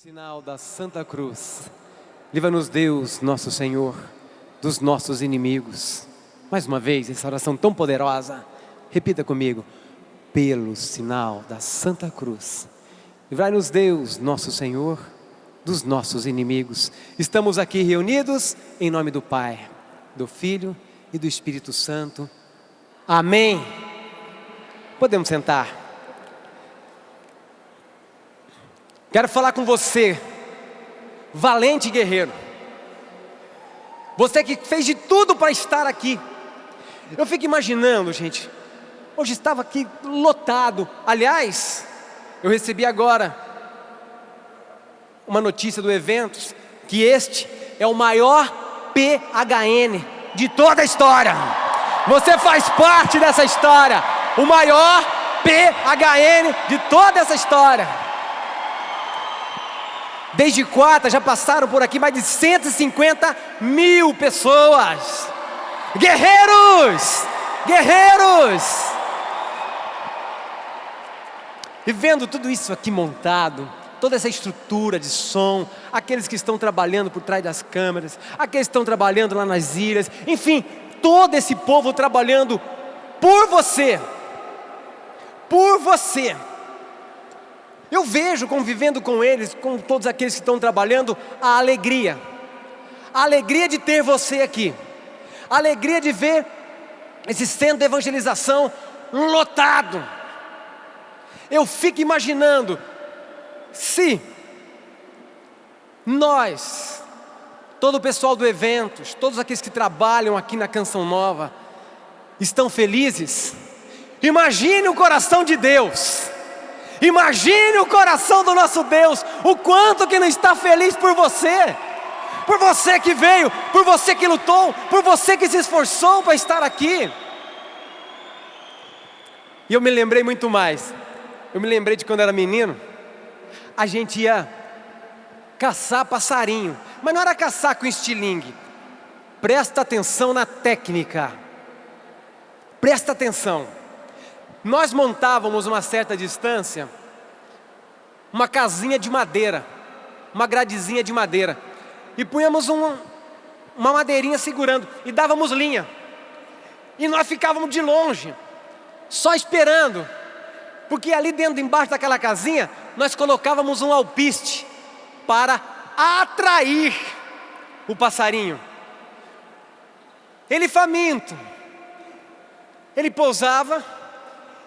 sinal da Santa Cruz, livra-nos Deus, nosso Senhor, dos nossos inimigos. Mais uma vez, essa oração tão poderosa, repita comigo. Pelo sinal da Santa Cruz, livrai-nos Deus, nosso Senhor, dos nossos inimigos. Estamos aqui reunidos em nome do Pai, do Filho e do Espírito Santo. Amém. Podemos sentar. Quero falar com você, valente guerreiro. Você que fez de tudo para estar aqui. Eu fico imaginando, gente, hoje estava aqui lotado. Aliás, eu recebi agora uma notícia do Eventos, que este é o maior PHN de toda a história. Você faz parte dessa história, o maior PHN de toda essa história. Desde quarta já passaram por aqui mais de 150 mil pessoas. Guerreiros! Guerreiros! E vendo tudo isso aqui montado, toda essa estrutura de som, aqueles que estão trabalhando por trás das câmeras, aqueles que estão trabalhando lá nas ilhas, enfim, todo esse povo trabalhando por você. Por você. Eu vejo, convivendo com eles, com todos aqueles que estão trabalhando, a alegria de ter você aqui, a alegria de ver esse centro de evangelização lotado. Eu fico imaginando, se nós, todo o pessoal do Eventos, todos aqueles que trabalham aqui na Canção Nova, estão felizes, imagine o coração de Deus. Imagine o coração do nosso Deus, o quanto que não está feliz por você que veio, por você que lutou, por você que se esforçou para estar aqui. E eu me lembrei muito mais, eu me lembrei de quando era menino, a gente ia caçar passarinho, mas não era caçar com estilingue. Presta atenção na técnica, presta atenção. Nós montávamos uma certa distância, uma casinha de madeira, uma gradezinha de madeira, e punhamos uma madeirinha segurando, e dávamos linha, e nós ficávamos de longe, só esperando, porque ali dentro, embaixo daquela casinha, nós colocávamos um alpiste, para atrair o passarinho. Ele faminto, ele pousava,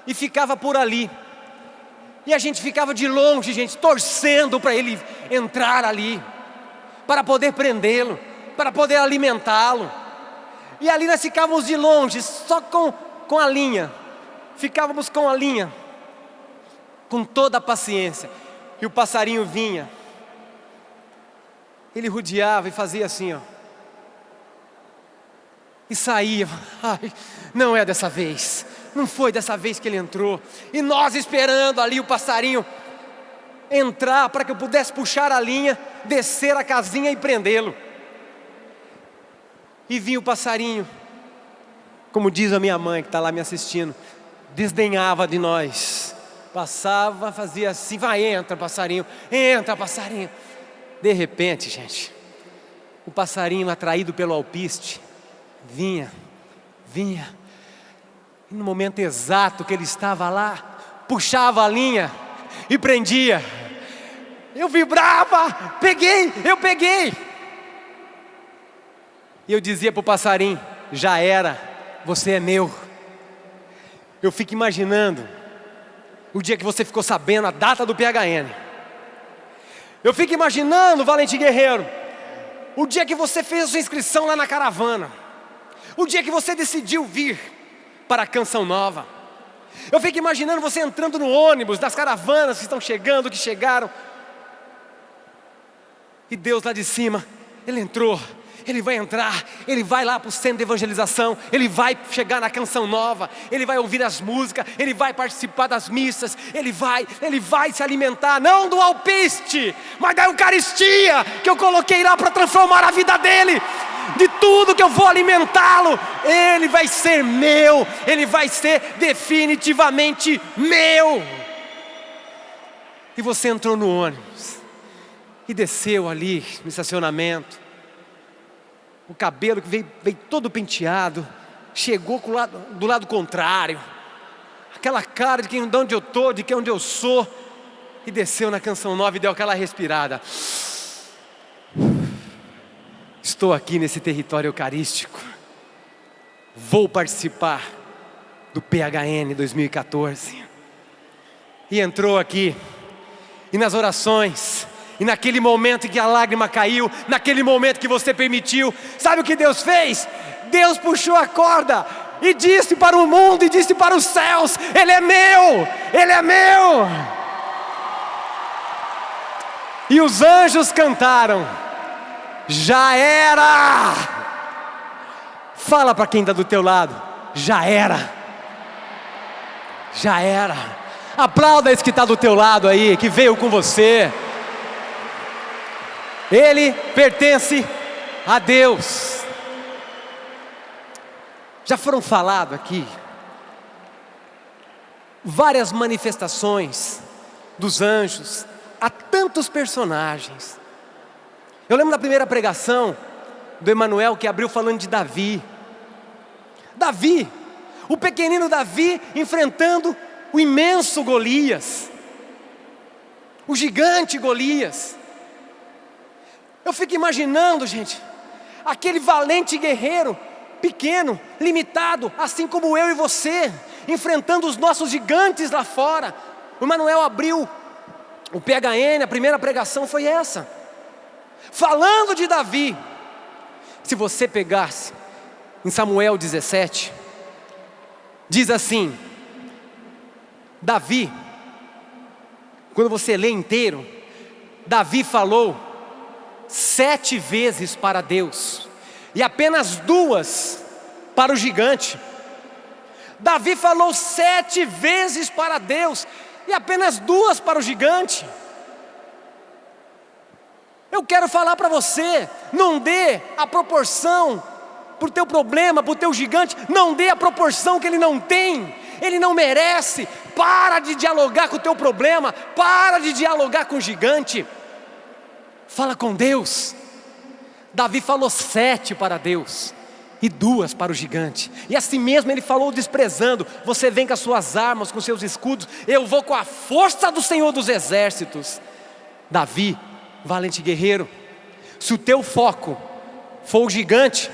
e ficava por ali, e a gente ficava de longe, gente, torcendo para ele entrar ali, para poder prendê-lo, para poder alimentá-lo. E ali nós ficávamos de longe, só com a linha, ficávamos com a linha, com toda a paciência, e o passarinho vinha, ele rodeava e fazia assim, ó, e saía. Ai, não é dessa vez. Não foi dessa vez que ele entrou. E nós esperando ali o passarinho entrar para que eu pudesse puxar a linha, descer a casinha e prendê-lo. E vinha o passarinho, como diz a minha mãe que está lá me assistindo, desdenhava de nós. Passava, fazia assim, vai, entra passarinho, entra passarinho. De repente, gente, o passarinho atraído pelo alpiste, vinha. E no momento exato que ele estava lá, puxava a linha e prendia. Eu vibrava, eu peguei. E eu dizia para o passarinho, já era, você é meu. Eu fico imaginando o dia que você ficou sabendo a data do PHN. Eu fico imaginando, valente guerreiro, o dia que você fez a sua inscrição lá na caravana. O dia que você decidiu vir para a Canção Nova. Eu fico imaginando você entrando no ônibus das caravanas que estão chegando, que chegaram. E Deus lá de cima, Ele entrou, Ele vai entrar, Ele vai lá para o centro de evangelização, Ele vai chegar na Canção Nova, Ele vai ouvir as músicas, Ele vai participar das missas, Ele vai se alimentar, não do alpiste, mas da Eucaristia, que eu coloquei lá para transformar a vida dele. De tudo que eu vou alimentá-lo, ele vai ser meu, ele vai ser definitivamente meu. E você entrou no ônibus, e desceu ali no estacionamento. O cabelo que veio todo penteado, chegou do lado contrário, aquela cara de onde eu estou, de onde eu sou, e desceu na Canção Nova e deu aquela respirada. Estou aqui nesse território eucarístico, vou participar do PHN 2014. E entrou aqui, e nas orações, e naquele momento em que a lágrima caiu, naquele momento que você permitiu, sabe o que Deus fez? Deus puxou a corda e disse para o mundo e disse para os céus: Ele é meu, Ele é meu. E os anjos cantaram: já era. Fala para quem está do teu lado: já era. Já era. Aplauda esse que está do teu lado aí, que veio com você. Ele pertence a Deus. Já foram faladas aqui várias manifestações dos anjos a tantos personagens. Eu lembro da primeira pregação do Emanuel, que abriu falando de Davi. Davi, o pequenino Davi enfrentando o imenso Golias, o gigante Golias. Eu fico imaginando, gente, aquele valente guerreiro, pequeno, limitado, assim como eu e você, enfrentando os nossos gigantes lá fora. O Emanuel abriu o PHN, a primeira pregação foi essa, falando de Davi. Se você pegasse em Samuel 17, diz assim: Davi, quando você lê inteiro, Davi falou 7 vezes para Deus, e apenas 2 para o gigante. Davi falou 7 vezes para Deus, e apenas 2 para o gigante. Eu quero falar para você: não dê a proporção para o teu problema, para o teu gigante, não dê a proporção que ele não tem, ele não merece. Para de dialogar com o teu problema, para de dialogar com o gigante, fala com Deus. Davi falou 7 para Deus e 2 para o gigante, e assim mesmo ele falou desprezando: você vem com as suas armas, com seus escudos, eu vou com a força do Senhor dos exércitos. Davi, valente guerreiro, se o teu foco for o gigante,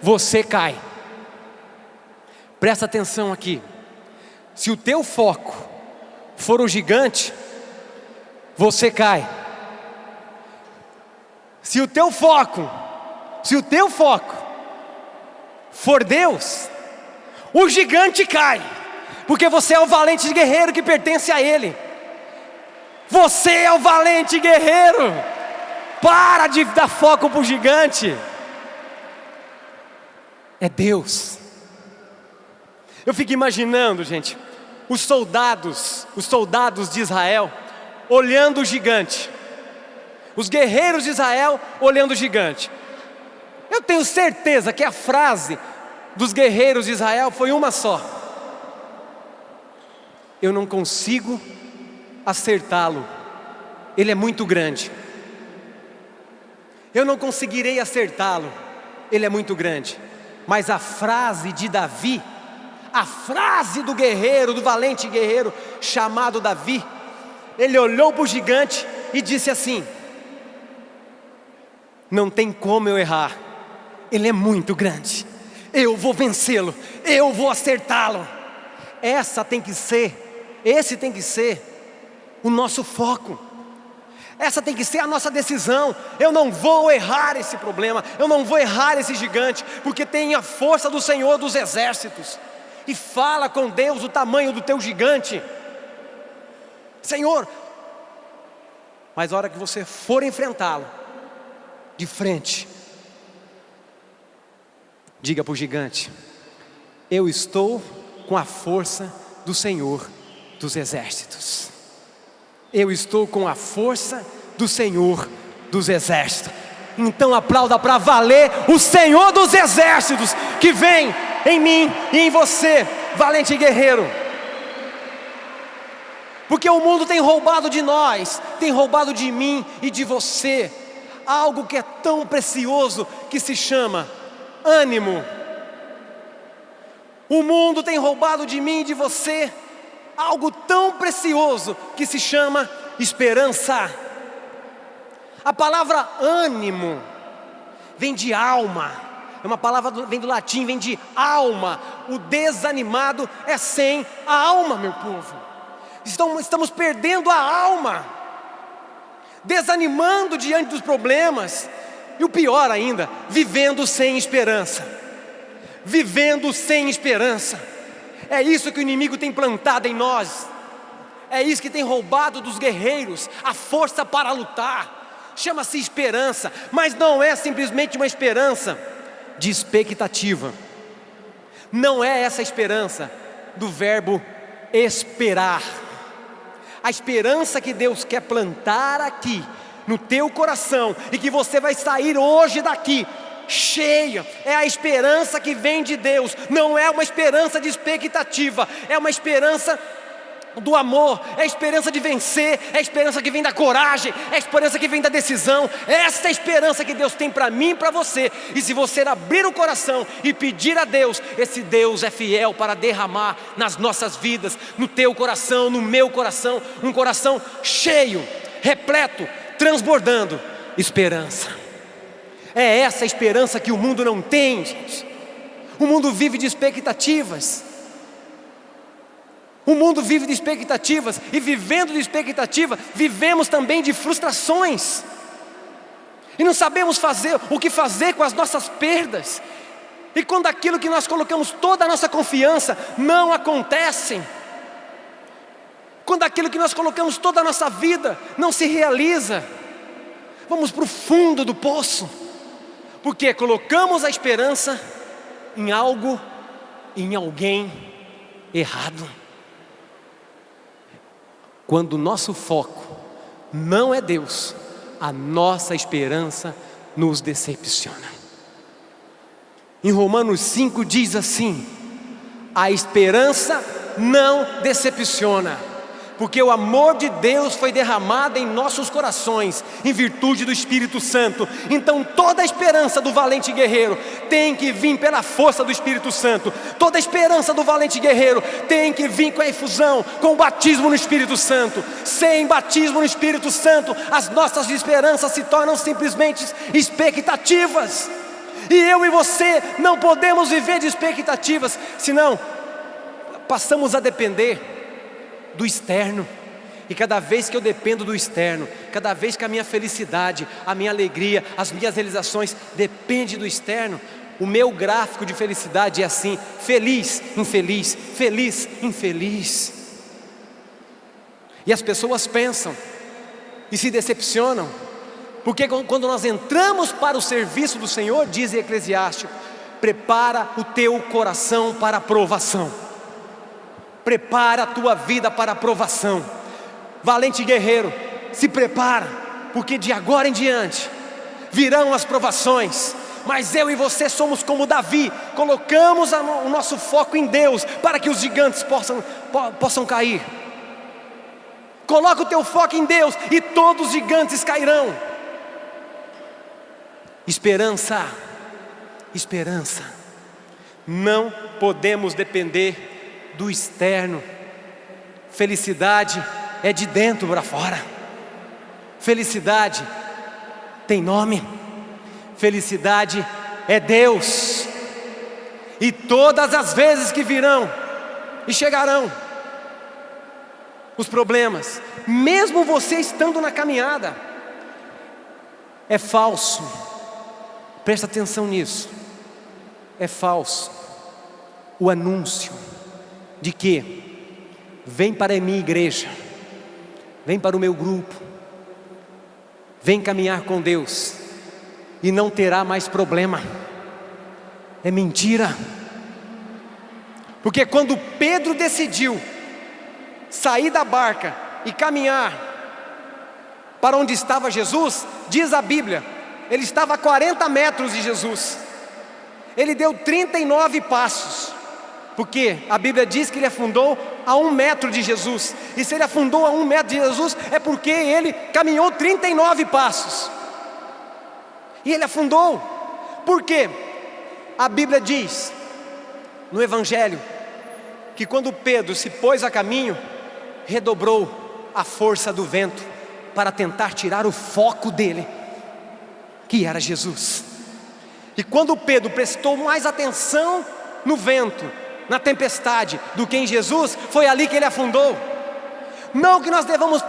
você cai. Presta atenção aqui. Se o teu foco for o gigante, você cai. Se o teu foco for Deus, o gigante cai, porque você é o valente guerreiro que pertence a Ele. Você é o valente guerreiro. Para de dar foco para o gigante. É Deus. Eu fico imaginando, gente, os soldados de Israel olhando o gigante, os guerreiros de Israel olhando o gigante. Eu tenho certeza que a frase dos guerreiros de Israel foi uma só: eu não consigo acertá-lo, ele é muito grande. Eu não conseguirei acertá-lo, ele é muito grande. Mas a frase de Davi, a frase do guerreiro, do valente guerreiro chamado Davi, ele olhou para o gigante e disse assim: não tem como eu errar, ele é muito grande, eu vou vencê-lo, eu vou acertá-lo. Esse tem que ser o nosso foco. Essa tem que ser a nossa decisão. Eu não vou errar esse problema, eu não vou errar esse gigante, porque tem a força do Senhor dos exércitos. E fala com Deus o tamanho do teu gigante. Senhor, mas a hora que você for enfrentá-lo de frente, diga para o gigante: eu estou com a força do Senhor dos exércitos. Eu estou com a força do Senhor dos exércitos. Então aplauda para valer o Senhor dos exércitos que vem em mim e em você, valente guerreiro. Porque o mundo tem roubado de nós, tem roubado de mim e de você algo que é tão precioso, que se chama ânimo. O mundo tem roubado de mim e de você algo tão precioso, que se chama esperança. A palavra ânimo vem de alma, é uma palavra vem do latim, vem de alma. O desanimado é sem a alma, meu povo. Estamos perdendo a alma, desanimando diante dos problemas, e o pior ainda, vivendo sem esperança. Vivendo sem esperança. É isso que o inimigo tem plantado em nós. É isso que tem roubado dos guerreiros a força para lutar. Chama-se esperança, mas não é simplesmente uma esperança de expectativa. Não é essa esperança do verbo esperar. A esperança que Deus quer plantar aqui no teu coração, e que você vai sair hoje daqui cheia, é a esperança que vem de Deus. Não é uma esperança de expectativa, é uma esperança do amor, é a esperança de vencer, é a esperança que vem da coragem, é a esperança que vem da decisão. Essa é a esperança que Deus tem para mim e para você. E se você abrir o coração e pedir a Deus, esse Deus é fiel para derramar nas nossas vidas, no teu coração, no meu coração, um coração cheio, repleto, transbordando esperança. É essa esperança que o mundo não tem, gente. O mundo vive de expectativas. O mundo vive de expectativas, e vivendo de expectativa, vivemos também de frustrações. E não sabemos o que fazer com as nossas perdas. E quando aquilo que nós colocamos toda a nossa confiança não acontece, quando aquilo que nós colocamos toda a nossa vida não se realiza, vamos para o fundo do poço, porque colocamos a esperança em algo, em alguém errado. Quando o nosso foco não é Deus, a nossa esperança nos decepciona. Em Romanos 5 diz assim: a esperança não decepciona, porque o amor de Deus foi derramado em nossos corações, em virtude do Espírito Santo. Então toda a esperança do valente guerreiro tem que vir pela força do Espírito Santo. Toda a esperança do valente guerreiro tem que vir com a efusão, com o batismo no Espírito Santo. Sem batismo no Espírito Santo, as nossas esperanças se tornam simplesmente expectativas. E eu e você não podemos viver de expectativas, senão passamos a depender do externo. E cada vez que eu dependo do externo, cada vez que a minha felicidade, a minha alegria, as minhas realizações dependem do externo, o meu gráfico de felicidade é assim: feliz, infeliz, feliz, infeliz. E as pessoas pensam e se decepcionam, porque quando nós entramos para o serviço do Senhor, diz Eclesiástico, prepara o teu coração para a provação. Prepara a tua vida para a provação. Valente guerreiro, se prepara, porque de agora em diante virão as provações. Mas eu e você somos como Davi, colocamos o nosso foco em Deus, para que os gigantes possam cair. Coloca o teu foco em Deus, e todos os gigantes cairão. Esperança, esperança. Não podemos depender do externo. Felicidade é de dentro para fora. Felicidade tem nome. Felicidade é Deus. E todas as vezes que virão e chegarão os problemas, mesmo você estando na caminhada, é falso. Presta atenção nisso. É falso o anúncio de que vem para a minha igreja, vem para o meu grupo, vem caminhar com Deus e não terá mais problema. É mentira. Porque quando Pedro decidiu sair da barca e caminhar para onde estava Jesus, diz a Bíblia, ele estava a 40 metros de Jesus. Ele deu 39 passos. Porque a Bíblia diz que ele afundou a 1 metro de Jesus. E se ele afundou a 1 metro de Jesus, é porque ele caminhou 39 passos. E ele afundou. Por quê? A Bíblia diz no Evangelho que quando Pedro se pôs a caminho, redobrou a força do vento para tentar tirar o foco dele, que era Jesus. E quando Pedro prestou mais atenção no vento, na tempestade, do que em Jesus, foi ali que ele afundou. Não que nós devamos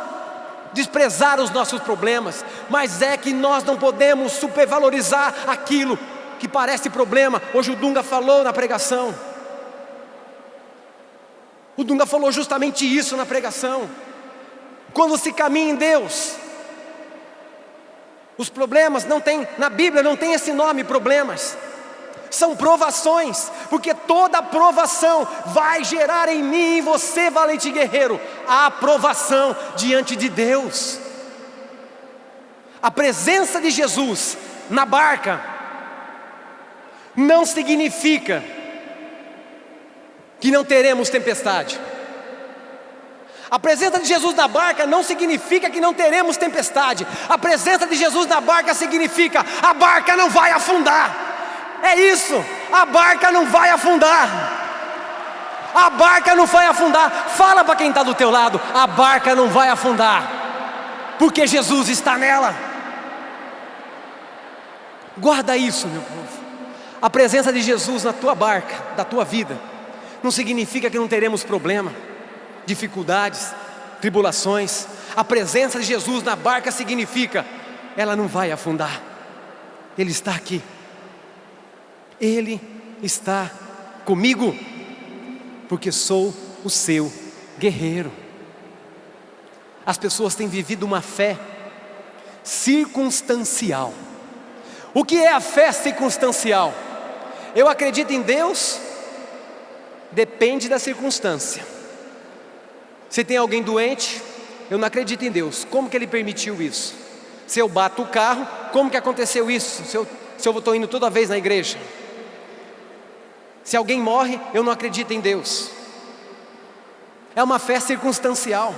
desprezar os nossos problemas, mas é que nós não podemos supervalorizar aquilo que parece problema. Hoje o Dunga falou na pregação. O Dunga falou justamente isso na pregação. Quando se caminha em Deus, os problemas não tem, na Bíblia não tem esse nome, problemas. São provações, porque toda provação vai gerar em mim e em você, valente guerreiro, a aprovação diante de Deus. A presença de Jesus na barca não significa que não teremos tempestade. A presença de Jesus na barca não significa que não teremos tempestade. A presença de Jesus na barca significa: a barca não vai afundar. É isso, a barca não vai afundar. A barca não vai afundar. Fala para quem está do teu lado: a barca não vai afundar, porque Jesus está nela. Guarda isso, meu povo. A presença de Jesus na tua barca, da tua vida, não significa que não teremos problema, dificuldades, tribulações. A presença de Jesus na barca significa: ela não vai afundar. Ele está aqui. Ele está comigo, porque sou o seu guerreiro. As pessoas têm vivido uma fé circunstancial. O que é a fé circunstancial? Eu acredito em Deus, depende da circunstância. Se tem alguém doente, eu não acredito em Deus. Como que Ele permitiu isso? Se eu bato o carro, como que aconteceu isso? Se eu estou indo toda vez na igreja. Se alguém morre, eu não acredito em Deus. É uma fé circunstancial.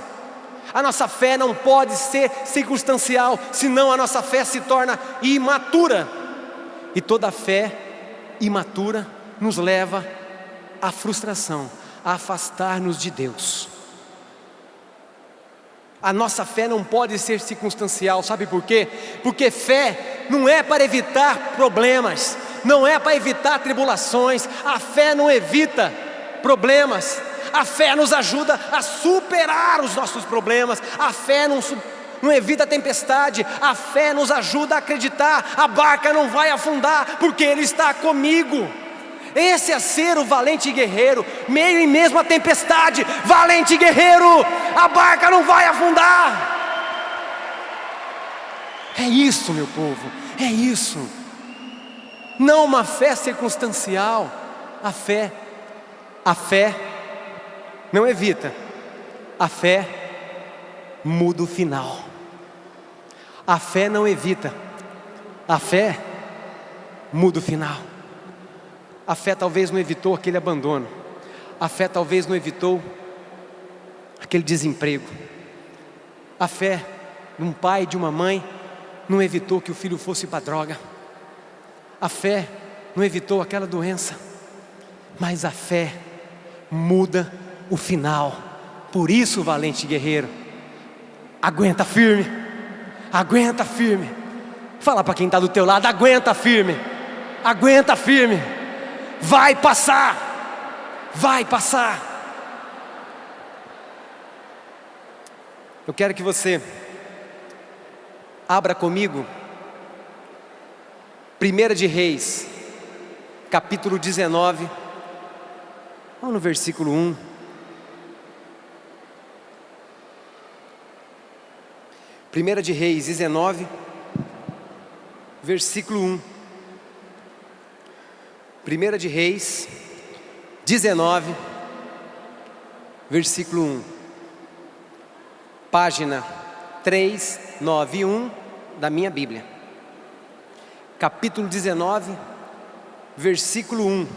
A nossa fé não pode ser circunstancial, senão a nossa fé se torna imatura. E toda fé imatura nos leva à frustração, a afastar-nos de Deus. A nossa fé não pode ser circunstancial, sabe por quê? Porque fé não é para evitar problemas, não é para evitar tribulações. A fé não evita problemas. A fé nos ajuda a superar os nossos problemas. A fé não evita a tempestade. A fé nos ajuda a acreditar: a barca não vai afundar, porque Ele está comigo. Esse é ser o valente guerreiro, meio e mesmo a tempestade. Valente guerreiro, a barca não vai afundar. É isso, meu povo, é isso. Não uma fé circunstancial. A fé não evita. A fé muda o final. A fé não evita. A fé muda o final. A fé talvez não evitou aquele abandono. A fé talvez não evitou aquele desemprego. A fé de um pai, de uma mãe, não evitou que o filho fosse para a droga. A fé não evitou aquela doença. Mas a fé muda o final. Por isso, valente guerreiro, aguenta firme. Aguenta firme. Fala para quem está do teu lado: aguenta firme. Aguenta firme. Vai passar. Vai passar. Eu quero que você abra comigo 1 de Reis, capítulo 19. Vamos no versículo 1. 1 de Reis 19, versículo 1. 1 de Reis 19, versículo 1. Página 391 da minha Bíblia. Capítulo 19, versículo 1.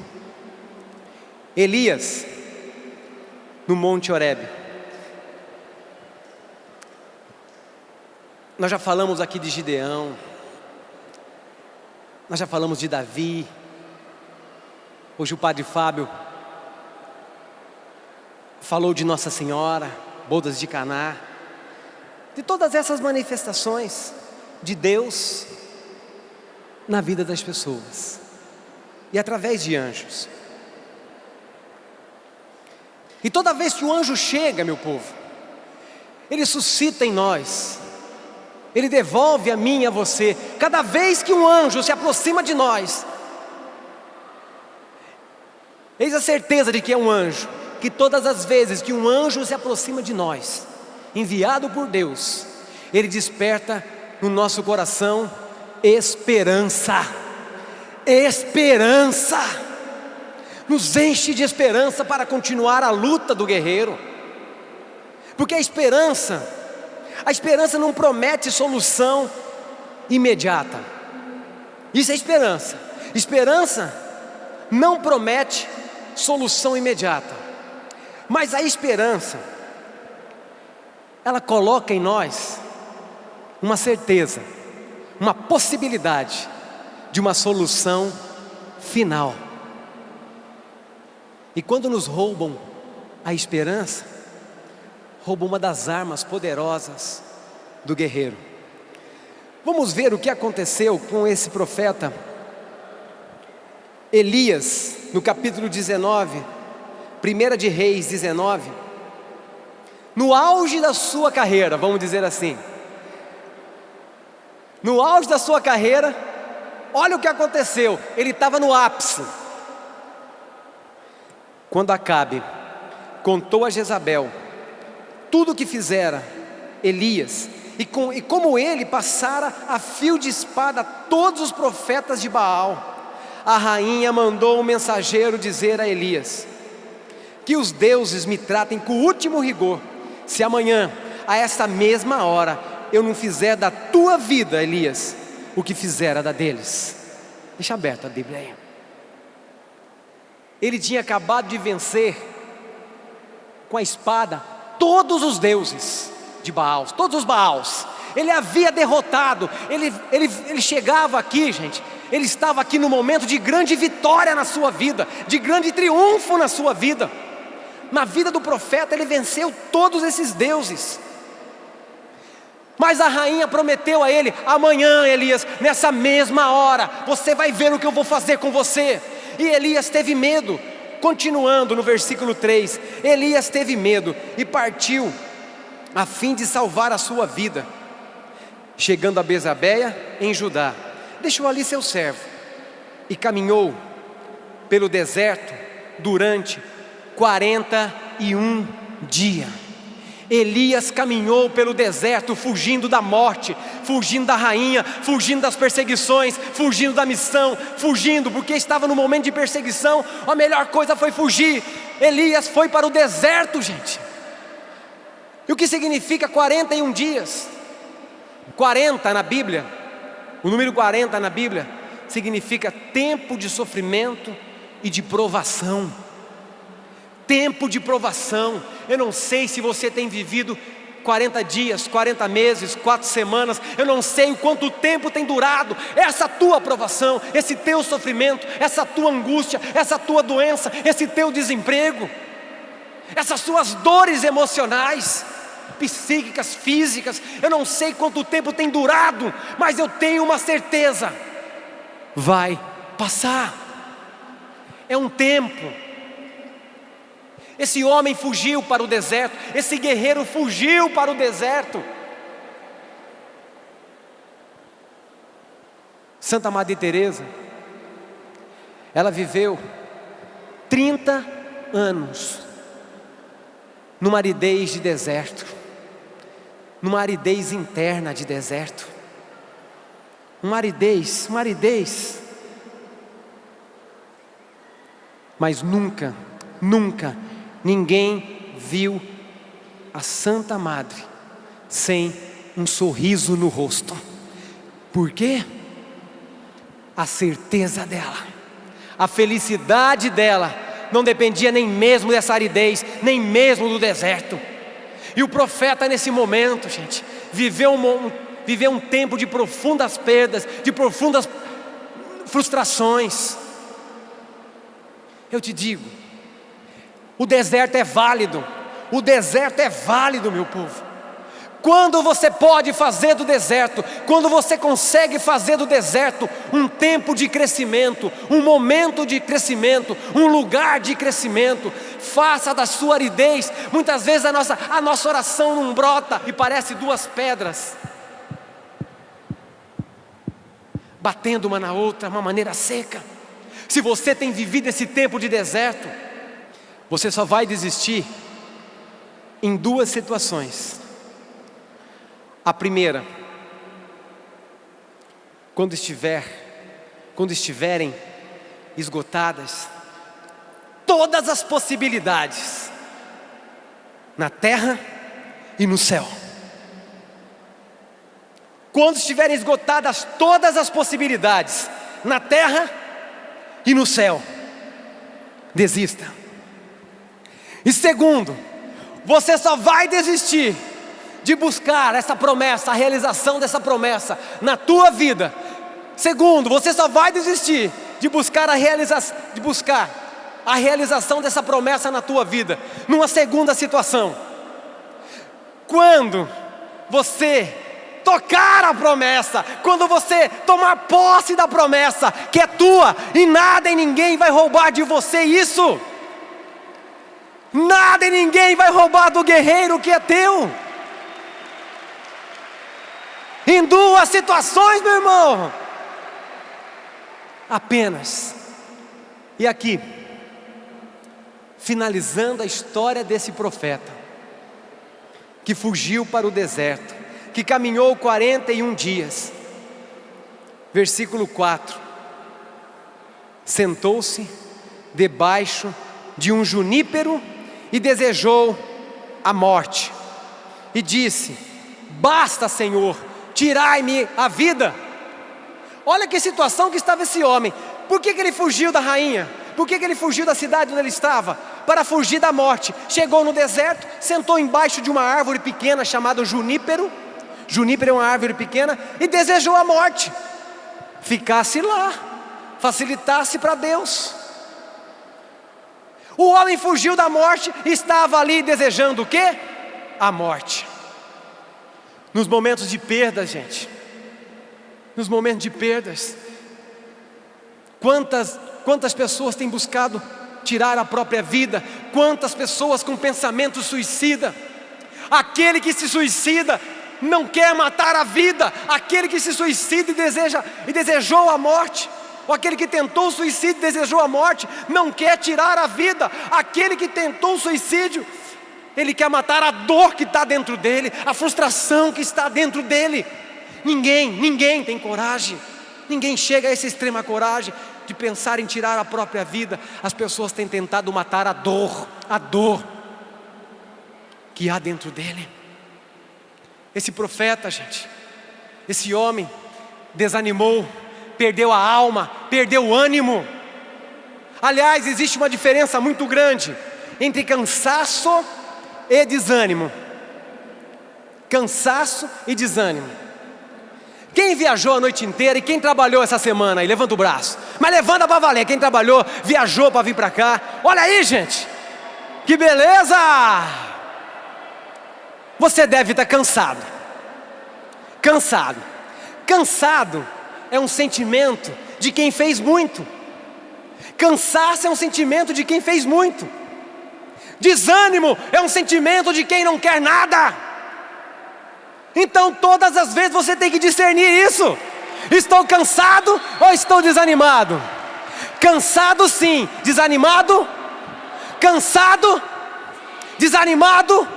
Elias, no Monte Horebe. Nós já falamos aqui de Gideão, nós já falamos de Davi. Hoje o Padre Fábio falou de Nossa Senhora, bodas de Caná, de todas essas manifestações de Deus na vida das pessoas e através de anjos. E toda vez que o anjo chega, meu povo, ele suscita em nós, ele devolve a mim e a você. Cada vez que um anjo se aproxima de nós, eis a certeza de que é um anjo, que todas as vezes que um anjo se aproxima de nós, enviado por Deus, ele desperta no nosso coração esperança. Esperança, nos enche de esperança para continuar a luta do guerreiro, porque a esperança não promete solução imediata. Isso é esperança. Esperança não promete solução imediata, mas a esperança, ela coloca em nós uma certeza, uma possibilidade de uma solução final. E quando nos roubam a esperança, roubam uma das armas poderosas do guerreiro. Vamos ver o que aconteceu com esse profeta Elias, no capítulo 19, 1 de Reis 19, no auge da sua carreira, vamos dizer assim. No auge da sua carreira, olha o que aconteceu, ele estava no ápice. Quando Acabe contou a Jezabel tudo o que fizera Elias, e como ele passara a fio de espada todos os profetas de Baal, a rainha mandou um mensageiro dizer a Elias: que os deuses me tratem com o último rigor, se amanhã, a esta mesma hora, eu não fizer da tua vida, Elias, o que fizera da deles. Deixa aberta a Bíblia aí. Ele tinha acabado de vencer com a espada todos os deuses de Baal, todos os Baals. Ele havia derrotado. Ele chegava aqui, gente, ele estava aqui no momento de grande vitória na sua vida, de grande triunfo na sua vida. Na vida do profeta ele venceu todos esses deuses. Mas a rainha prometeu a ele: amanhã, Elias, nessa mesma hora, você vai ver o que eu vou fazer com você. E Elias teve medo. Continuando no versículo 3, Elias teve medo e partiu a fim de salvar a sua vida. Chegando a Bezabeia, em Judá, deixou ali seu servo e caminhou pelo deserto durante 41 dias. Elias caminhou pelo deserto, fugindo da morte, fugindo da rainha, fugindo das perseguições, fugindo da missão, fugindo porque estava no momento de perseguição. A melhor coisa foi fugir. Elias foi para o deserto, gente. E o que significa 41 dias? 40 na Bíblia, o número 40 na Bíblia significa tempo de sofrimento e de provação. Tempo de provação. Eu não sei se você tem vivido 40 dias, 40 meses, 4 semanas, eu não sei o quanto tempo tem durado essa tua provação, esse teu sofrimento, essa tua angústia, essa tua doença, esse teu desemprego, essas suas dores emocionais, psíquicas, físicas. Eu não sei quanto tempo tem durado, mas eu tenho uma certeza: vai passar. É um tempo. Esse homem fugiu para o deserto, esse guerreiro fugiu para o deserto. Santa Madre Teresa, ela viveu 30 anos numa aridez de deserto, numa aridez interna de deserto, uma aridez, mas nunca ninguém viu a Santa Madre sem um sorriso no rosto. Por quê? A certeza dela, a felicidade dela não dependia nem mesmo dessa aridez, nem mesmo do deserto. E o profeta nesse momento, gente, viveu um tempo de profundas perdas, de profundas frustrações. Eu te digo, o deserto é válido, meu povo. Quando você pode fazer do deserto, quando você consegue fazer do deserto um tempo de crescimento, um momento de crescimento, um lugar de crescimento, faça da sua aridez. Muitas vezes a nossa oração não brota e parece duas pedras batendo uma na outra, uma maneira seca. Se você tem vivido esse tempo de deserto, você só vai desistir em duas situações. A primeira, quando estiverem esgotadas todas as possibilidades na terra e no céu. Quando estiverem esgotadas todas as possibilidades na terra e no céu, desista. E segundo, você só vai desistir de buscar essa promessa, a realização dessa promessa na tua vida. Segundo, você só vai desistir de buscar a realização dessa promessa na tua vida numa segunda situação. Quando você tocar a promessa, quando você tomar posse da promessa que é tua, e nada e ninguém vai roubar de você isso. Nada e ninguém vai roubar do guerreiro que é teu. Em duas situações, meu irmão, apenas. E aqui, finalizando a história desse profeta, que fugiu para o deserto, que caminhou 41 dias, versículo 4, sentou-se debaixo de um junípero e desejou a morte, e disse: basta, Senhor, tirai-me a vida. Olha que situação que estava esse homem. Por que ele fugiu da rainha? Por que ele fugiu da cidade onde ele estava? Para fugir da morte. Chegou no deserto, sentou embaixo de uma árvore pequena chamada junípero. Junípero é uma árvore pequena. E desejou a morte. Ficasse lá, facilitasse para Deus. O homem fugiu da morte e estava ali desejando o quê? A morte. Nos momentos de perda, gente, nos momentos de perdas, quantas pessoas têm buscado tirar a própria vida? Quantas pessoas com pensamento suicida? Aquele que se suicida não quer matar a vida. Aquele que se suicida e desejou a morte, ou aquele que tentou o suicídio e desejou a morte, não quer tirar a vida. Aquele que tentou o suicídio, ele quer matar a dor que está dentro dele, a frustração que está dentro dele. Ninguém tem coragem, ninguém chega a essa extrema coragem de pensar em tirar a própria vida. As pessoas têm tentado matar a dor que há dentro dele. Esse profeta, gente, esse homem desanimou, perdeu a alma, perdeu o ânimo. Aliás, existe uma diferença muito grande entre cansaço e desânimo. Cansaço e desânimo. Quem viajou a noite inteira e quem trabalhou essa semana aí? Levanta o braço. Mas levanta para valer. Quem trabalhou, viajou para vir para cá. Olha aí, gente. Que beleza! Você deve estar cansado. Cansado é um sentimento de quem fez muito. Cansaço é um sentimento de quem fez muito. Desânimo é um sentimento de quem não quer nada. Então todas as vezes você tem que discernir isso. Estou cansado ou estou desanimado? Cansado sim, desanimado? Cansado, desanimado?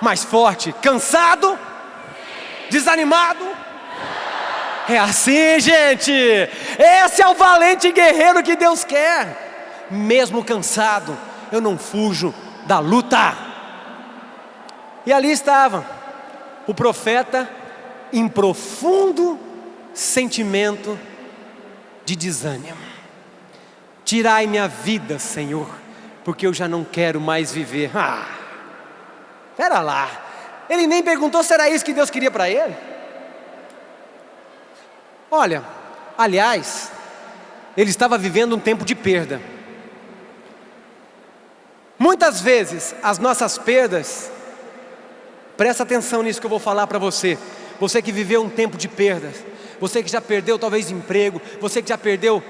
Mais forte, cansado, desanimado? É assim, gente. Esse é o valente guerreiro que Deus quer. Mesmo cansado, eu não fujo da luta. E ali estava o profeta em profundo sentimento de desânimo. Tirai minha vida, Senhor, porque eu já não quero mais viver. Espera lá, ele nem perguntou se era isso que Deus queria para ele. Olha, aliás, ele estava vivendo um tempo de perda. Muitas vezes as nossas perdas, presta atenção nisso que eu vou falar para você. Você que viveu um tempo de perdas, você que já perdeu talvez emprego, você que já perdeu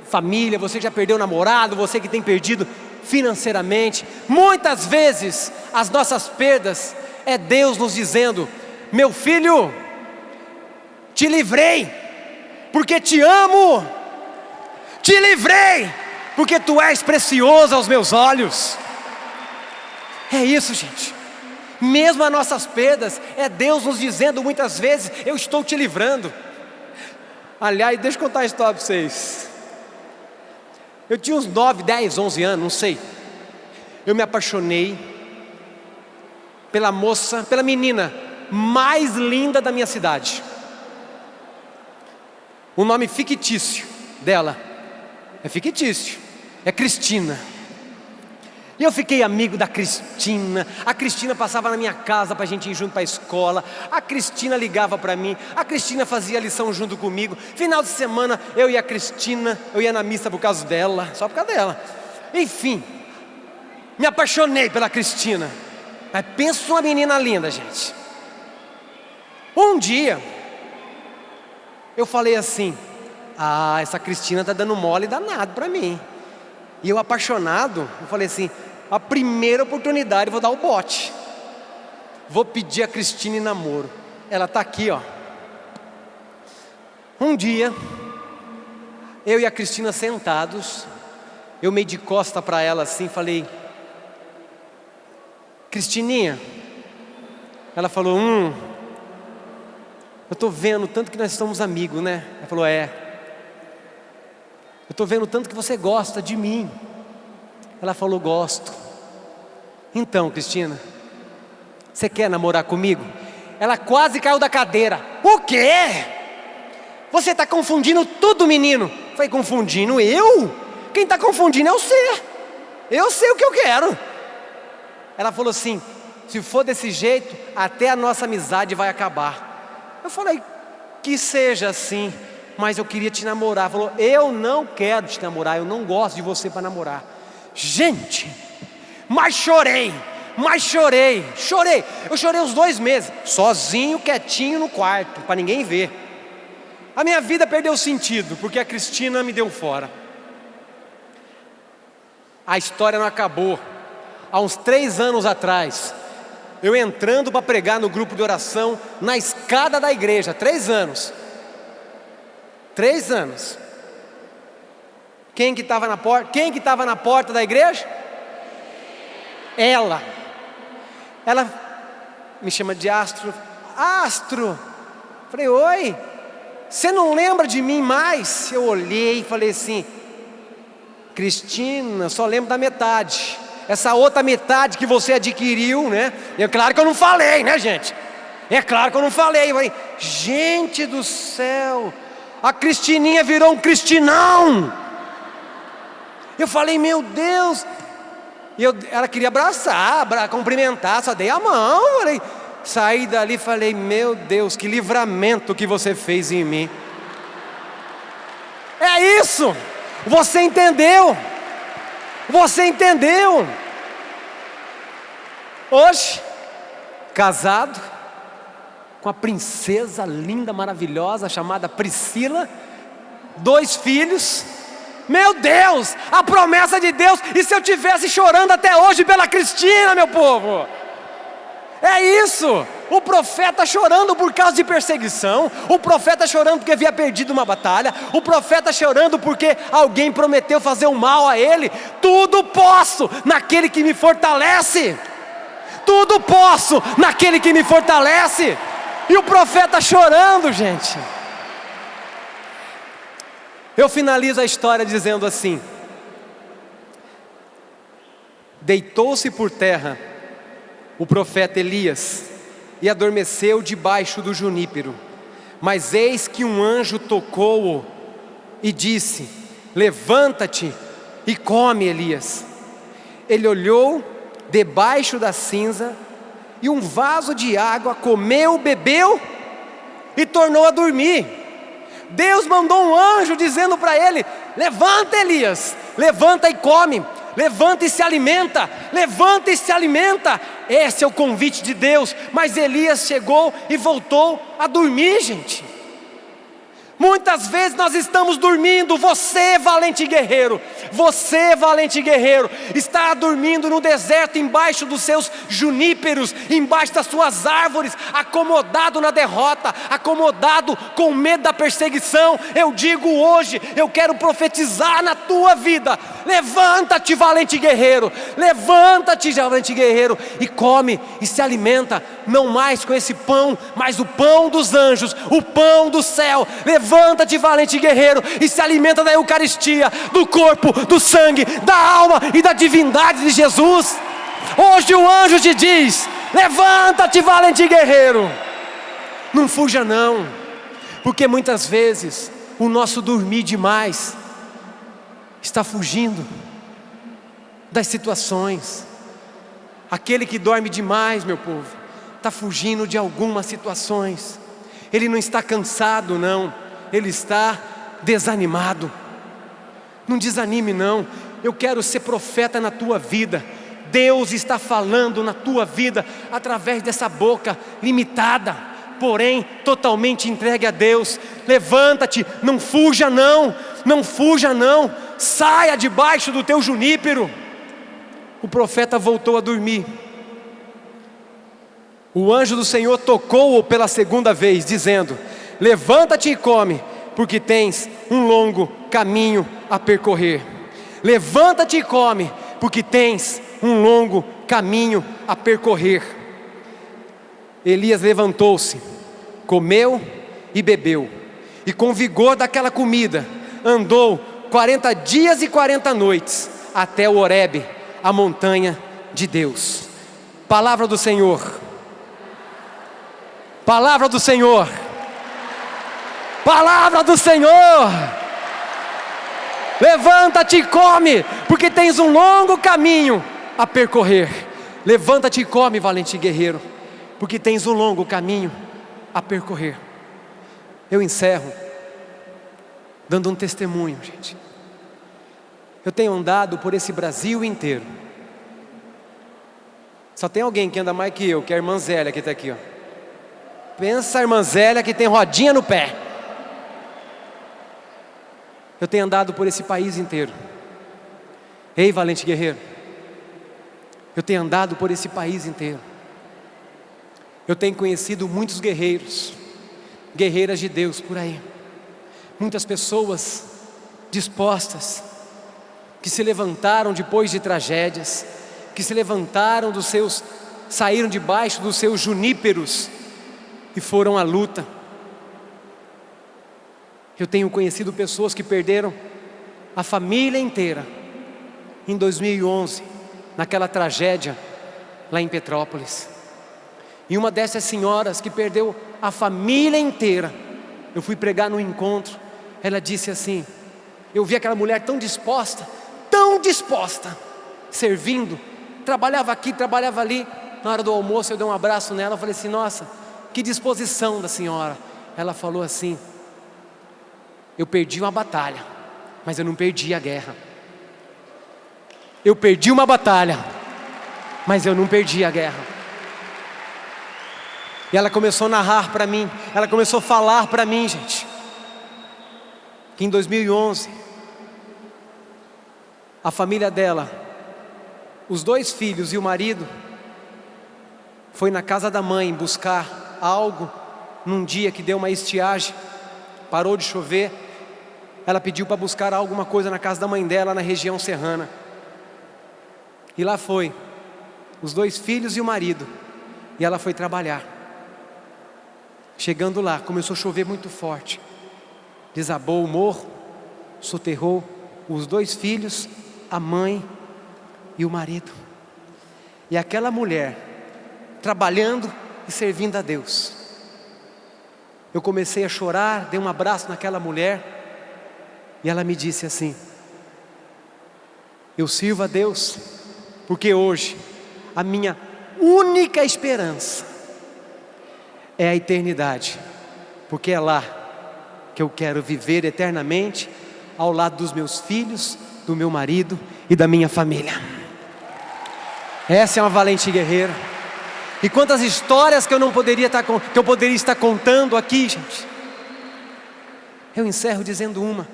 família, você que já perdeu namorado, você que tem perdido financeiramente. Muitas vezes as nossas perdas é Deus nos dizendo: meu filho, te livrei porque te amo, te livrei porque tu és precioso aos meus olhos. É isso, gente. Mesmo as nossas perdas, é Deus nos dizendo muitas vezes: eu estou te livrando. Aliás, deixa eu contar a história para vocês. Eu tinha uns 9, 10, 11 anos, não sei. Eu me apaixonei pela moça, pela menina mais linda da minha cidade. O nome fictício dela é fictício, é Cristina. E eu fiquei amigo da Cristina. A Cristina passava na minha casa para a gente ir junto para a escola. A Cristina ligava para mim. A Cristina fazia lição junto comigo. Final de semana eu e a Cristina, eu ia na missa por causa dela, só por causa dela. Enfim, me apaixonei pela Cristina. Mas pensa uma menina linda, gente. Um dia eu falei assim: essa Cristina está dando mole danado para mim. E eu apaixonado, eu falei assim: a primeira oportunidade eu vou dar o bote. Vou pedir a Cristina em namoro. Ela está aqui, ó. Um dia, eu e a Cristina sentados, eu meio de costa para ela assim, falei: Cristininha. Ela falou: eu estou vendo tanto que nós somos amigos, né? Ela falou: é. Eu estou vendo tanto que você gosta de mim. Ela falou: gosto. Então, Cristina, você quer namorar comigo? Ela quase caiu da cadeira. O quê? Você está confundindo tudo, menino. Foi confundindo eu? Quem está confundindo é você. Eu sei o que eu quero. Ela falou assim: se for desse jeito, até a nossa amizade vai acabar. Eu falei: que seja assim, mas eu queria te namorar. Ela falou: eu não quero te namorar, eu não gosto de você para namorar. Gente, mas chorei. Eu chorei uns 2 meses, sozinho, quietinho no quarto, para ninguém ver. A minha vida perdeu sentido, porque a Cristina me deu fora. A história não acabou. Há uns 3 anos atrás, eu entrando para pregar no grupo de oração, na escada da igreja, 3 anos. 3 anos. Quem que estava na porta? Quem que estava na porta da igreja? Ela me chama de Astro. Astro. Falei: oi, você não lembra de mim mais? Eu olhei e falei assim: Cristina, só lembro da metade. Essa outra metade que você adquiriu, né? É claro que eu não falei, né, gente? É claro que eu não falei. Eu falei: gente do céu, a Cristininha virou um Cristinão. Eu falei: meu Deus. Ela queria abraçar, cumprimentar, só dei a mão. Falei, saí dali e falei: meu Deus, que livramento que você fez em mim. É isso. Você entendeu. Você entendeu. Hoje, casado com a princesa linda, maravilhosa, chamada Priscila, 2 filhos. Meu Deus, a promessa de Deus. E se eu estivesse chorando até hoje pela Cristina, meu povo? É isso. O profeta chorando por causa de perseguição. O profeta chorando porque havia perdido uma batalha. O profeta chorando porque alguém prometeu fazer o mal a ele. Tudo posso naquele que me fortalece. Tudo posso naquele que me fortalece. E o profeta chorando, gente. Eu finalizo a história dizendo assim: deitou-se por terra o profeta Elias e adormeceu debaixo do junípero. Mas eis que um anjo tocou-o e disse: levanta-te e come, Elias. Ele olhou debaixo da cinza, e um vaso de água comeu, bebeu e tornou a dormir. Deus mandou um anjo dizendo para ele: levanta, Elias, levanta e come, levanta e se alimenta, levanta e se alimenta. Esse é o convite de Deus. Mas Elias chegou e voltou a dormir, gente. Muitas vezes nós estamos dormindo. Você, valente guerreiro, está dormindo no deserto, embaixo dos seus juníperos, embaixo das suas árvores, acomodado na derrota, acomodado com medo da perseguição. Eu digo hoje, eu quero profetizar na tua vida: levanta-te, valente guerreiro, levanta-te, valente guerreiro, e come e se alimenta, não mais com esse pão, mas o pão dos anjos, o pão do céu. Levanta-te, valente guerreiro, e se alimenta da Eucaristia, do corpo, do sangue, da alma e da divindade de Jesus. Hoje o anjo te diz: levanta-te, valente guerreiro. Não fuja não, porque muitas vezes o nosso dormir demais está fugindo das situações. Aquele que dorme demais, meu povo, está fugindo de algumas situações. Ele não está cansado não, ele está desanimado. Não desanime não. Eu quero ser profeta na tua vida. Deus está falando na tua vida através dessa boca limitada, porém totalmente entregue a Deus. Levanta-te, não fuja não, não fuja não. Saia debaixo do teu junípero. O profeta voltou a dormir. O anjo do Senhor tocou-o pela segunda vez, dizendo: levanta-te e come, porque tens um longo caminho a percorrer. Levanta-te e come, porque tens um longo caminho a percorrer. Elias levantou-se, comeu e bebeu, e com vigor daquela comida andou 40 dias e 40 noites até o Horebe, a montanha de Deus. Palavra do Senhor. Palavra do Senhor. Palavra do Senhor. Levanta-te e come, porque tens um longo caminho a percorrer. Levanta-te e come, valente guerreiro, porque tens um longo caminho a percorrer. Eu encerro dando um testemunho, gente. Eu tenho andado por esse Brasil inteiro. Só tem alguém que anda mais que eu, que é a irmã Zélia, que está aqui, ó. Pensa a irmã Zélia que tem rodinha no pé. Eu tenho andado por esse país inteiro. Ei, valente guerreiro, eu tenho andado por esse país inteiro. Eu tenho conhecido muitos guerreiros, guerreiras de Deus por aí. Muitas pessoas dispostas, que se levantaram depois de tragédias, que se levantaram saíram debaixo dos seus juníperos e foram à luta. Eu tenho conhecido pessoas que perderam a família inteira em 2011, naquela tragédia lá em Petrópolis. E uma dessas senhoras que perdeu a família inteira, eu fui pregar no encontro, ela disse assim: eu vi aquela mulher tão disposta, servindo, trabalhava aqui, trabalhava ali. Na hora do almoço eu dei um abraço nela, eu falei assim: nossa, que disposição da senhora. Ela falou assim: eu perdi uma batalha, mas eu não perdi a guerra. Eu perdi uma batalha, mas eu não perdi a guerra. E ela começou a narrar para mim, ela começou a falar para mim, gente, que em 2011, a família dela, os 2 filhos e o marido, foi na casa da mãe buscar algo num dia que deu uma estiagem, parou de chover. Ela pediu para buscar alguma coisa na casa da mãe dela, na região serrana. E lá foi, os 2 filhos e o marido, e ela foi trabalhar. Chegando lá, começou a chover muito forte, desabou o morro, soterrou os 2 filhos, a mãe e o marido. E aquela mulher, trabalhando e servindo a Deus. Eu comecei a chorar, dei um abraço naquela mulher, E ela me disse assim: eu sirvo a Deus, porque hoje a minha única esperança é a eternidade, porque é lá que eu quero viver eternamente, ao lado dos meus filhos, do meu marido e da minha família. Essa é uma valente guerreira. E quantas histórias que eu poderia estar contando aqui, gente. Eu encerro dizendo uma,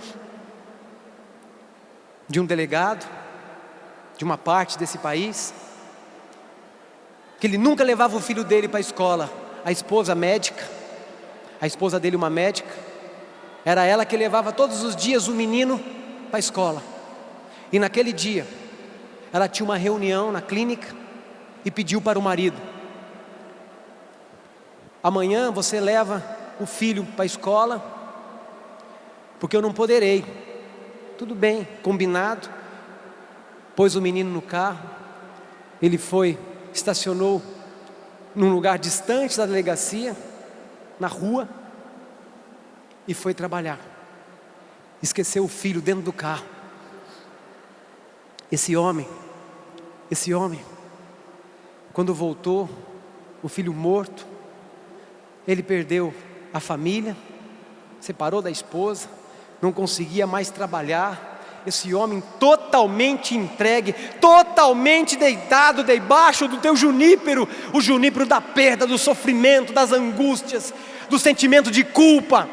de um delegado, de uma parte desse país, que ele nunca levava o filho dele para a escola. A esposa médica, a esposa dele uma médica, era ela que levava todos os dias o menino para a escola. E naquele dia, ela tinha uma reunião na clínica e pediu para o marido: amanhã você leva o filho para a escola, porque eu não poderei. Tudo bem, combinado. Pôs o menino no carro, ele foi, estacionou num lugar distante da delegacia, na rua, e foi trabalhar. Esqueceu o filho dentro do carro. Esse homem, quando voltou, o filho morto, ele perdeu a família, separou da esposa, não conseguia mais trabalhar. Esse homem totalmente entregue, totalmente deitado debaixo do teu junípero, o junípero da perda, do sofrimento, das angústias, do sentimento de culpa.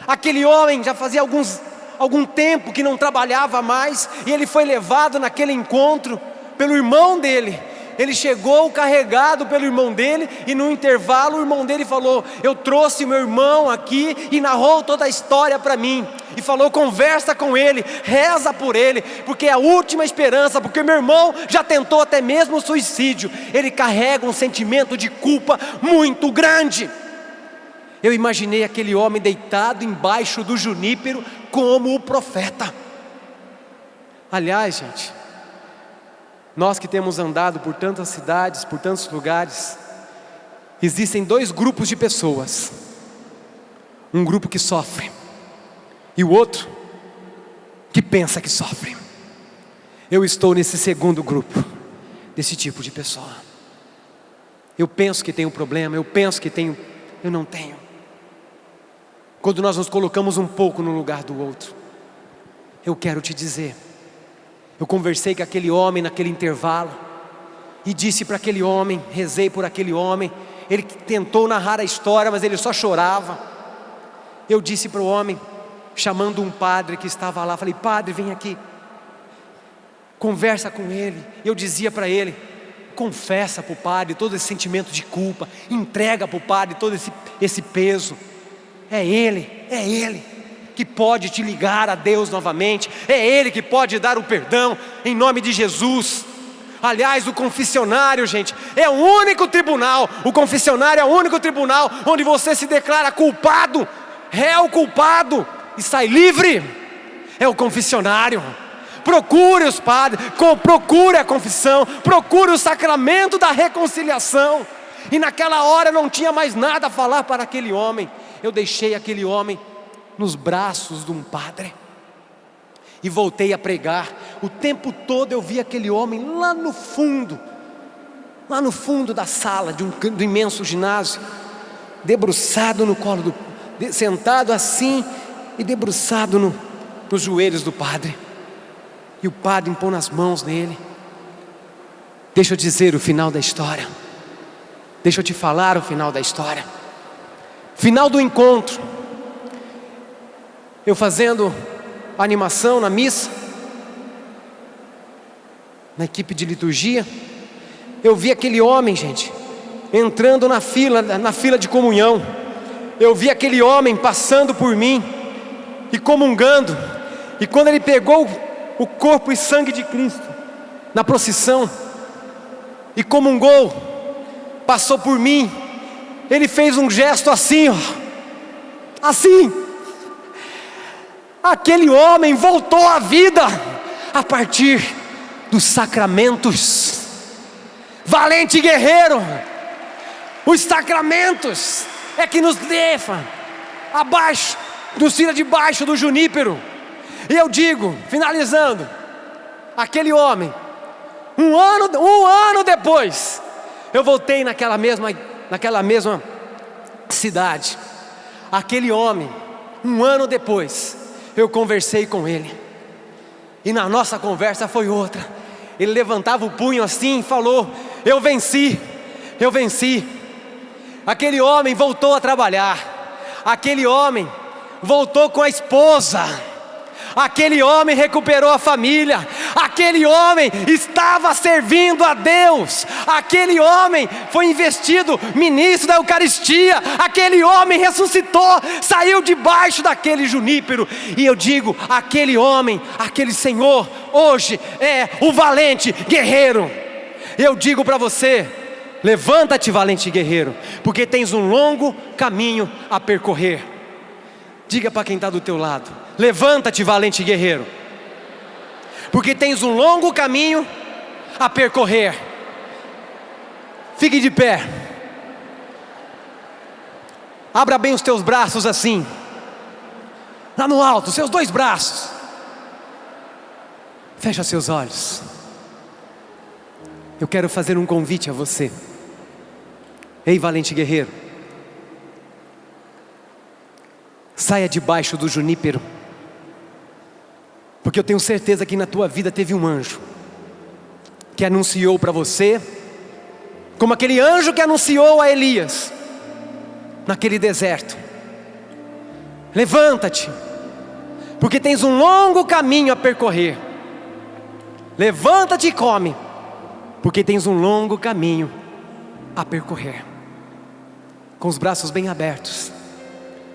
Aquele homem já fazia algum tempo que não trabalhava mais, e ele foi levado naquele encontro pelo irmão dele. Ele chegou carregado pelo irmão dele, e no intervalo o irmão dele falou: eu trouxe meu irmão aqui, e narrou toda a história para mim, e falou: conversa com ele, reza por ele, porque é a última esperança, porque meu irmão já tentou até mesmo suicídio. Ele carrega um sentimento de culpa muito grande. Eu imaginei aquele homem deitado embaixo do junípero como o profeta. Aliás, gente, nós que temos andado por tantas cidades, por tantos lugares, existem dois grupos de pessoas. Um grupo que sofre, e o outro que pensa que sofre. Eu estou nesse segundo grupo, desse tipo de pessoa. Eu penso que tenho problema, eu penso que tenho, eu não tenho. Quando nós nos colocamos um pouco no lugar do outro, eu quero te dizer, eu conversei com aquele homem naquele intervalo, e disse para aquele homem, rezei por aquele homem. Ele tentou narrar a história, mas ele só chorava. Eu disse para o homem, chamando um padre que estava lá, falei: padre, vem aqui, conversa com ele. Eu dizia para ele: confessa para o padre todo esse sentimento de culpa, entrega para o padre todo esse peso. É Ele que pode te ligar a Deus novamente, é Ele que pode dar o perdão, em nome de Jesus. Aliás, o confessionário, gente, é o único tribunal, o confessionário é o único tribunal onde você se declara culpado, réu culpado, e sai livre. É o confessionário. Procure os padres, procure a confissão, procure o sacramento da reconciliação. E naquela hora não tinha mais nada a falar para aquele homem. Eu deixei aquele homem nos braços de um padre e voltei a pregar. O tempo todo eu vi aquele homem lá no fundo da sala do imenso ginásio, debruçado no colo sentado assim e debruçado nos joelhos do padre. E o padre impôs as mãos nele. Deixa eu dizer o final da história. Deixa eu te falar o final da história. Final do encontro, eu fazendo animação na missa, na equipe de liturgia, eu vi aquele homem, gente, entrando na fila de comunhão. Eu vi aquele homem passando por mim e comungando. E quando ele pegou o corpo e sangue de Cristo na procissão e comungou, passou por mim, ele fez um gesto assim, ó, assim. Aquele homem voltou à vida a partir dos sacramentos. Valente guerreiro, os sacramentos é que nos leva abaixo, nos tira debaixo do junípero, E eu digo, finalizando, aquele homem, um ano depois, eu voltei naquela mesma cidade. Aquele homem, um ano depois, eu conversei com ele, e na nossa conversa foi outra. Ele levantava o punho assim e falou: eu venci. Aquele homem voltou a trabalhar, aquele homem voltou com a esposa, aquele homem recuperou a família, aquele homem estava servindo a Deus, aquele homem foi investido ministro da Eucaristia, aquele homem ressuscitou, saiu debaixo daquele junípero. E eu digo, aquele homem, aquele senhor, hoje é o valente guerreiro. Eu digo para você: levanta-te, valente guerreiro, porque tens um longo caminho a percorrer. Diga para quem está do teu lado: levanta-te, valente guerreiro, porque tens um longo caminho a percorrer. Fique de pé, abra bem os teus braços assim, lá no alto, seus dois braços. Fecha seus olhos. Eu quero fazer um convite a você. Ei, valente guerreiro, saia debaixo do junípero, porque eu tenho certeza que na tua vida teve um anjo que anunciou para você, como aquele anjo que anunciou a Elias naquele deserto: levanta-te, porque tens um longo caminho a percorrer. Levanta-te e come, porque tens um longo caminho a percorrer. Com os braços bem abertos,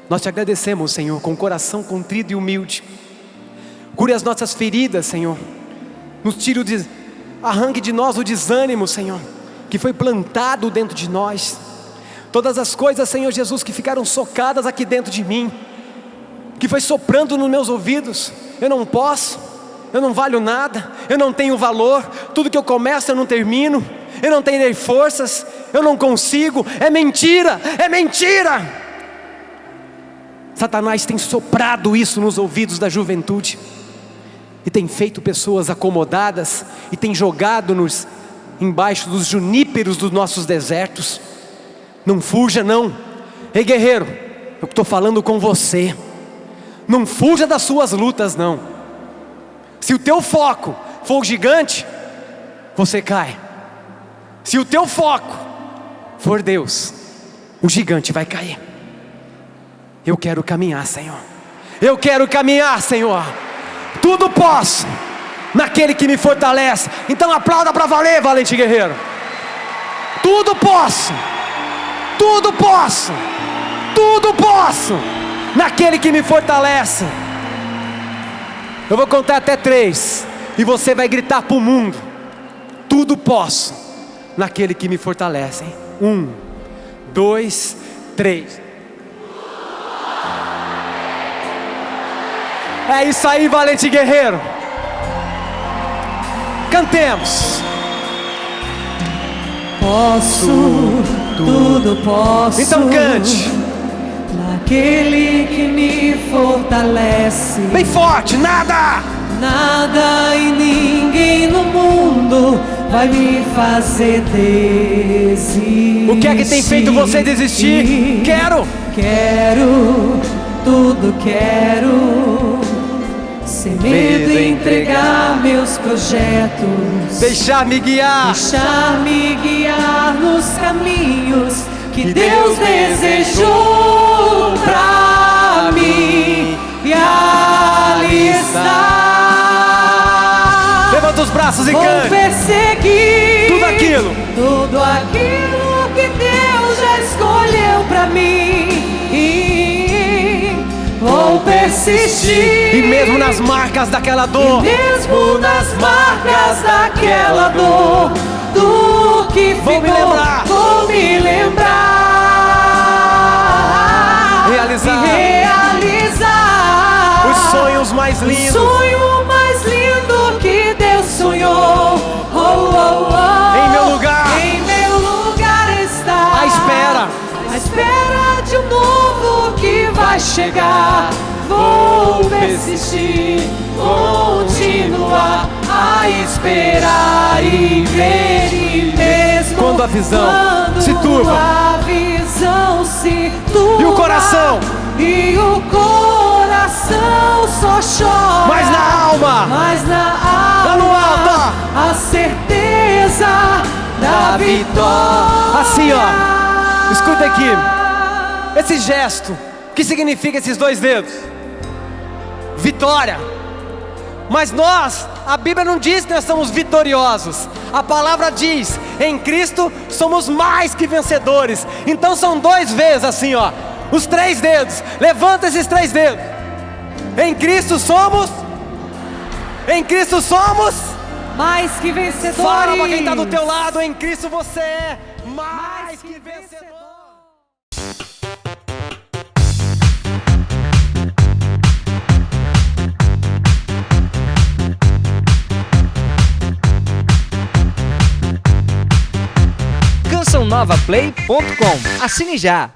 nós te agradecemos, Senhor, com o coração contrito e humilde. Cure as nossas feridas, Senhor. Nos tire arranque de nós o desânimo, Senhor, que foi plantado dentro de nós. Todas as coisas, Senhor Jesus, que ficaram socadas aqui dentro de mim, que foi soprando nos meus ouvidos: eu não posso, eu não valho nada, eu não tenho valor, tudo que eu começo eu não termino, eu não tenho forças, eu não consigo. É mentira, é mentira. Satanás tem soprado isso nos ouvidos da juventude, e tem feito pessoas acomodadas, e tem jogado-nos embaixo dos juníperos dos nossos desertos. Não fuja não. Ei guerreiro, eu estou falando com você. Não fuja das suas lutas não. Se o teu foco for o gigante, você cai. Se o teu foco for Deus, o gigante vai cair. Eu quero caminhar, Senhor. Eu quero caminhar, Senhor. Tudo posso naquele que me fortalece. Então aplauda para valer, valente guerreiro. Tudo posso, tudo posso, tudo posso naquele que me fortalece. Eu vou contar até 3 e você vai gritar para o mundo: tudo posso naquele que me fortalece. 1, 2, 3. É isso aí, valente guerreiro. Cantemos. Posso, tudo posso. Então cante. Naquele que me fortalece. Bem forte, nada. Nada e ninguém no mundo vai me fazer desistir. O que é que tem feito você desistir? Quero, tudo quero. Sem medo entregar meus projetos. deixar-me guiar. Deixar-me guiar nos caminhos que Deus desejou pra mim. E ali está. Levanta os braços e Vou cante. perseguir Tudo aquilo que Deus já escolheu pra mim. Vou persistir. E mesmo nas marcas daquela dor. E mesmo nas marcas daquela dor, do que ficou, vou me lembrar. Realizar os sonhos mais lindos. O sonho mais lindo que Deus sonhou. Em meu lugar. Em meu lugar está À espera de um novo que vai chegar. vou persistir, continuar a esperar e ver, e mesmo quando a visão se turva, a visão se turva, e o coração só chora, mas na alma, lá no alto, a certeza da vitória. assim ó, escuta aqui, esse gesto, o que significa esses 2 dedos? Vitória. Mas nós, a Bíblia não diz que nós somos vitoriosos. A palavra diz, em Cristo somos mais que vencedores. Então são 2 vezes assim ó, os 3 dedos, levanta esses 3 dedos. Em Cristo somos mais que vencedores. Fala pra quem tá do teu lado, em Cristo você é mais que vencedor. CançãoNovaPlay.com. Assine já!